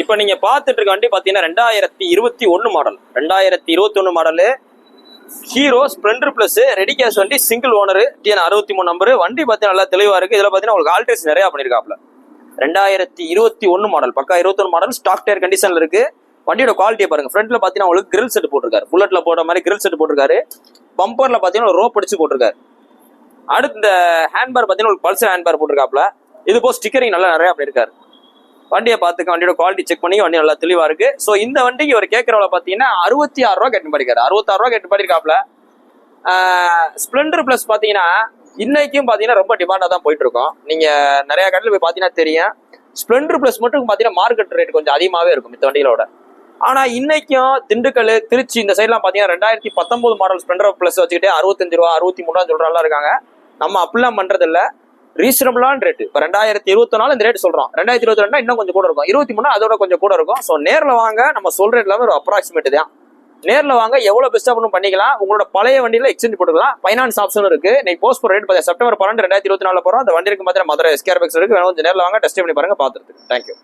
இப்போ நீங்க பார்த்துட்டு இருக்க வண்டி பார்த்தீங்கன்னா 2021 model. 2021 model hero Splendor plus ready cash வண்டி, சிங்கிள் ஓனர், TN 63 நம்பர். வண்டி பார்த்தீங்கன்னா நல்லா தெளிவா இருக்கு. இதுல பார்த்தீங்கன்னா உங்களுக்கு ஆல்ட்ரேஷன் நிறைய பண்ணிருக்காப்ல. 2021 மாடல், பக்கா 21 மாடல், ஸ்டாக் டயர் கண்டிஷன்ல இருக்கு. வண்டியோட குவாலிட்டியை பாருங்க. ஃப்ரண்ட்ல பார்த்தீங்கன்னா உங்களுக்கு கிரில் செட் போட்டிருக்காரு, புல்லட்ல போடுற மாதிரி கிரில் செட் போட்டிருக்காரு. பம்பர்ல பார்த்தீங்கன்னா ஒரு ரோப் அடிச்சு போட்டிருக்காரு. அடுத்து இந்த ஹேண்ட்பார் பார்த்தீங்கன்னா உங்களுக்கு பல்சர் ஹேண்ட்பார் போட்டிருக்காப்ல. இது போல் ஸ்டிக்கரிங் நல்லா நிறைய பண்ணிருக்காரு. வண்டியை பார்த்துக்க, வண்டியோட குவாலிட்டி செக் பண்ணி வண்டி நல்லா தெளிவா இருக்கு. ஸோ இந்த வண்டிக்கு ஒரு கேட்கறவள பார்த்தீங்கன்னா 66 ரூபா கேட்டு படிக்காரு. 66 ரூபா கேட்டு படிக்காப்ல. ஸ்ப்ளெண்டர் பிளஸ் பார்த்தீங்கன்னா இன்னைக்கும் பார்த்தீங்கன்னா ரொம்ப டிமாண்டாக தான் போயிட்டு இருக்கோம். நீங்க நிறைய கடையில் போய் பார்த்தீங்கன்னா தெரியும். ஸ்ப்ளெண்டர் பிளஸ் மட்டும் பார்த்தீங்கன்னா மார்க்கெட் ரேட் கொஞ்சம் அதிகமாகவே இருக்கும் இந்த வண்டிகளோட. ஆனால் இன்னைக்கும் திண்டுக்கல், திருச்சி இந்த சைட்லாம் பார்த்தீங்கன்னா 2019 மாடல் ஸ்ப்ளெண்டர் பிளஸ் வச்சுக்கிட்டே 65 ரூபா 63 ரூபா சொல்றாங்க இருக்காங்க. நம்ம அப்படிலாம் பண்றது இல்லை, ரீசனபிளான ரேட். இப்போ 2024 இந்த ரேட் சொல்றோம். 2022 இன்னும் கொஞ்சம் கூட இருக்கும். 23 அதோட கொஞ்சம் கூட இருக்கும். ஸோ நேரில் வாங்க, நம்ம சொல்ற எல்லாமே ஒரு அப்ராக்சிமேட் தான். நேரில் வாங்க, எவ்வளவு பெஸ்டா பண்ணிக்கலாம். உங்களோட பழைய வண்டியில எக்ஸ்சேஞ்ச் போட்டுக்கலாம். ஃபைனான்ஸ் ஆப்ஷன் இருக்கு. நீ போஸ்ட் போற ரேட் பார்த்தா செப்டம்பர் 12 2024 போறோம். அந்த வண்டி இருக்கு பார்த்தா மதுரை SKR இருக்கு. வேணும் கொஞ்சம் நேரில் வாங்க, டெஸ்ட் பண்ணி பாருங்க, பார்த்துருக்கு. தேங்க்யூ.